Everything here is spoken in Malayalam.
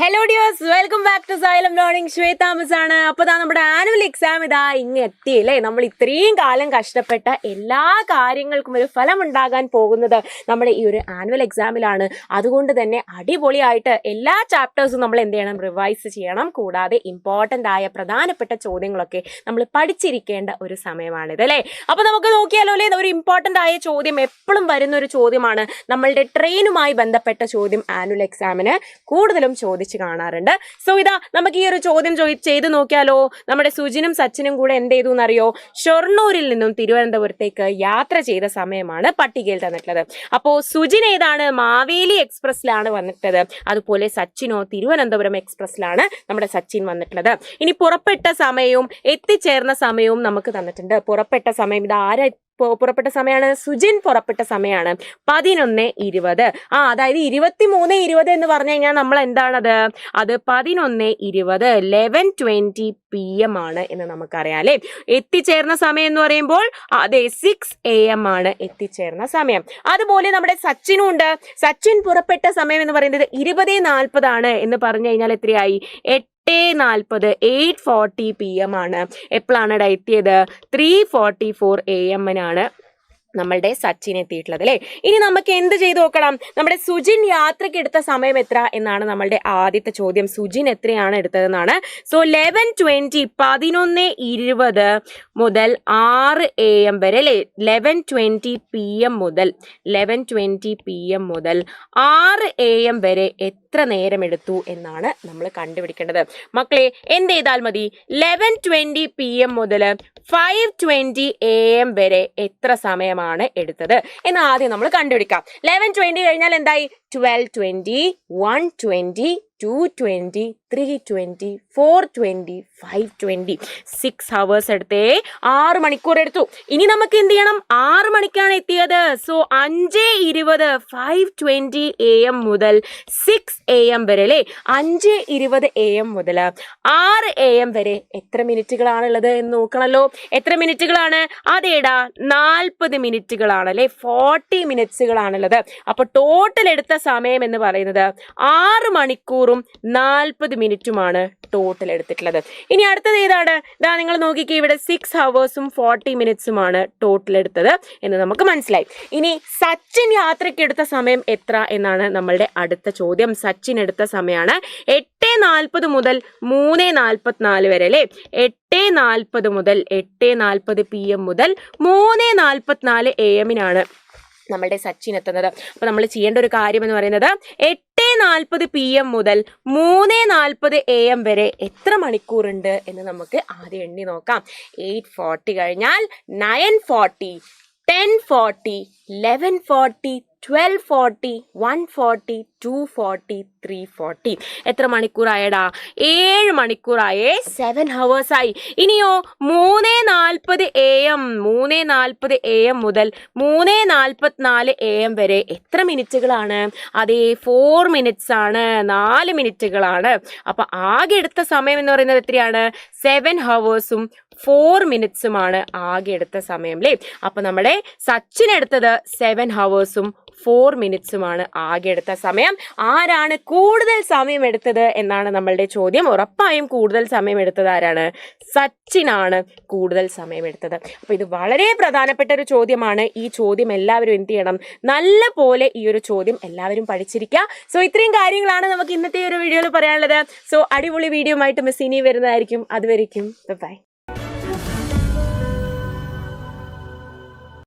Hello dears, welcome back to Xylem learning. Shweta miss ആണ്. അപ്പോൾ നമ്മുടെ ആനുവൽ എക്സാം ഇതാ ഇങ്ങ് എത്തിയില്ലേ. നമ്മൾ ഇത്രയും കാലം കഷ്ടപ്പെട്ട എല്ലാ കാര്യങ്ങൾക്കും ഒരു ഫലം ഉണ്ടാകാൻ പോകുന്നത് നമ്മുടെ ഈ ഒരു ആനുവൽ എക്സാമിലാണ്. അതുകൊണ്ട് തന്നെ അടിപൊളിയായിട്ട് എല്ലാ ചാപ്റ്റേഴ്സും നമ്മൾ എന്ത് ചെയ്യണം, റിവൈസ് ചെയ്യണം. കൂടാതെ ഇമ്പോർട്ടൻ്റ് ആയ പ്രധാനപ്പെട്ട ചോദ്യങ്ങളൊക്കെ നമ്മൾ പഠിച്ചിരിക്കേണ്ട ഒരു സമയമാണിത് അല്ലേ. അപ്പോൾ നമുക്ക് നോക്കിയാലോ അല്ലേ, ഒരു ഇമ്പോർട്ടൻ്റ് ആയ ചോദ്യം എപ്പോഴും വരുന്ന ഒരു ചോദ്യമാണ്. നമ്മളുടെ ട്രെയിനുമായി ബന്ധപ്പെട്ട ചോദ്യം ആനുവൽ എക്സാമിന് കൂടുതലും ചോദിച്ചു കാണാറുണ്ട്. സോ ഇതാ നമുക്ക് ഈ ഒരു ചോദ്യം ചെയ്ത് നോക്കിയാലോ. നമ്മുടെ സുജിനും സച്ചിനും കൂടെ എന്ത് ചെയ്തു എന്നറിയോ, ഷൊർണൂരിൽ നിന്നും തിരുവനന്തപുരത്തേക്ക് യാത്ര ചെയ്ത സമയമാണ് പട്ടികയിൽ തന്നിട്ടുള്ളത്. അപ്പോൾ സുജിൻ ഏതാണ്, മാവേലി എക്സ്പ്രസ്സിലാണ് വന്നിട്ടുള്ളത്. അതുപോലെ സച്ചിനോ തിരുവനന്തപുരം എക്സ്പ്രസ്സിലാണ് നമ്മുടെ സച്ചിൻ വന്നിട്ടുള്ളത്. ഇനി പുറപ്പെട്ട സമയവും എത്തിച്ചേർന്ന സമയവും നമുക്ക് തന്നിട്ടുണ്ട്. പുറപ്പെട്ട സമയം ഇത് പുറപ്പെട്ട സമയമാണ്, സുജിൻ പുറപ്പെട്ട സമയമാണ് 11:20. അതായത് 23:20 എന്ന് പറഞ്ഞു കഴിഞ്ഞാൽ നമ്മൾ എന്താണത്, അത് 11:20 11:20 PM ആണ് എന്ന് നമുക്കറിയാം അല്ലേ. എത്തിച്ചേർന്ന സമയം എന്ന് പറയുമ്പോൾ അതെ 6 AM ആണ് എത്തിച്ചേർന്ന സമയം. അതുപോലെ നമ്മുടെ സച്ചിനും ഉണ്ട്. സച്ചിൻ പുറപ്പെട്ട സമയം എന്ന് പറയുന്നത് 20:40 ആണ് എന്ന് പറഞ്ഞു കഴിഞ്ഞാൽ എത്രയായി, 8:40 8:40 PM ആണ്. എപ്പോഴാണ് എത്തിയത്, 3:44 AM നമ്മളുടെ സച്ചിൻ എത്തിയിട്ടുള്ളത് അല്ലേ. ഇനി നമുക്ക് എന്ത് ചെയ്ത് നോക്കണം, നമ്മുടെ സുജിൻ യാത്രയ്ക്ക് എടുത്ത സമയം എത്ര എന്നാണ് നമ്മളുടെ ആദ്യത്തെ ചോദ്യം. സുജിൻ എത്രയാണ് എടുത്തതെന്നാണ്. സോ 11:20 11:20 മുതൽ 6 AM വരെ അല്ലേ. 11:20 PM മുതൽ 11:20 PM മുതൽ 6 AM വരെ എത്ര നേരം എടുത്തു എന്നാണ് നമ്മൾ കണ്ടുപിടിക്കേണ്ടത്. മക്കളെ എന്ത് ചെയ്താൽ മതി, 11:20 PM മുതൽ 5:20 AM വരെ എത്ര സമയമാണ് എടുത്തത് എന്ന് ആദ്യം നമ്മൾ കണ്ടുപിടിക്കാം. 11:20 കഴിഞ്ഞാൽ എന്തായി, 12:20 1:20 2:20 3:20 4:20 5:20 6 hours എടുത്തേ, 6 മണിക്കൂർ എടുത്തു. ഇനി നമുക്ക് എന്ത് ചെയ്യണം, 6 മണിക്കാണ് എത്തിയത്. സോ 5:20 5:20 AM മുതൽ 6 AM വരെ അല്ലേ. 5:20 AM മുതൽ 6 AM വരെ എത്ര മിനിറ്റുകളാണുള്ളത് എന്ന് നോക്കണല്ലോ. എത്ര മിനിറ്റുകളാണ്, അതേടാ 40 മിനിറ്റുകളാണ് അല്ലേ. 40 മിനിറ്റ്സുകളാണുള്ളത്. അപ്പൊ ടോട്ടൽ എടുത്ത സമയം എന്ന് പറയുന്നത് 6 മണിക്കൂറും 40 മിനിറ്റുമാണ് ടോട്ടൽ എടുത്തിട്ടുള്ളത്. ഇനി അടുത്തത് ഏതാണ്, ഇതാ നിങ്ങൾ നോക്കിക്കേ, ഇവിടെ 6 hours 40 മിനിറ്റ്സുമാണ് ടോട്ടൽ എടുത്തത് എന്ന് നമുക്ക് മനസ്സിലായി. ഇനി സച്ചിൻ യാത്രയ്ക്ക് എടുത്ത സമയം എത്ര എന്നാണ് നമ്മളുടെ അടുത്ത ചോദ്യം. സച്ചിൻ എടുത്ത സമയമാണ് 8:40 മുതൽ 3:44 വരെ അല്ലേ. 8:40 മുതൽ 8:40 PM മുതൽ 3:44 AM നമ്മളുടെ സച്ചിൻ എത്തുന്നത്. അപ്പൊ നമ്മൾ ചെയ്യേണ്ട ഒരു കാര്യം എന്ന് പറയുന്നത് 8:40 PM മുതൽ 3:40 AM വരെ എത്ര മണിക്കൂറുണ്ട് എന്ന് നമുക്ക് ആദ്യം എണ്ണി നോക്കാം. 8:40 കഴിഞ്ഞാൽ 9:40 10:40 11:40 12:40 1:40 2:40 3:40 എത്ര മണിക്കൂറായടാ, 7 മണിക്കൂറായേ. 7 hours ആയി. ഇനിയോ 3:40 AM 3:40 AM മുതൽ 3:44 AM വരെ എത്ര മിനിറ്റുകളാണ്, അതേ 4 മിനിറ്റ്സ് ആണ്, 4 മിനിറ്റുകളാണ്. അപ്പൊ ആകെ എടുത്ത സമയം എന്ന് പറയുന്നത് എത്രയാണ്, 7 hours 4 മിനിറ്റ്സുമാണ് ആകെ എടുത്ത സമയം അല്ലേ. അപ്പൊ നമ്മുടെ സച്ചിൻ എടുത്തത് 7 hours 4 മിനിറ്റ്സുമാണ് ആകെ എടുത്ത സമയം. ആരാണ് കൂടുതൽ സമയം എടുത്തത് എന്നാണ് നമ്മളുടെ ചോദ്യം. ഉറപ്പായും കൂടുതൽ സമയം എടുത്തത് ആരാണ്, സച്ചിനാണ് കൂടുതൽ സമയം എടുത്തത്. അപ്പൊ ഇത് വളരെ പ്രധാനപ്പെട്ട ഒരു ചോദ്യമാണ്. ഈ ചോദ്യം എല്ലാവരും എന്ത് ചെയ്യണം, നല്ല പോലെ ഈ ഒരു ചോദ്യം എല്ലാവരും പഠിച്ചിരിക്കുക. സോ ഇത്രയും കാര്യങ്ങളാണ് നമുക്ക് ഇന്നത്തെ ഒരു വീഡിയോയിൽ പറയാനുള്ളത്. സോ അടിപൊളി വീഡിയോ ആയിട്ട് മിസ് ഇനി വരുന്നതായിരിക്കും. അതുവരെയ്ക്കും ബൈ.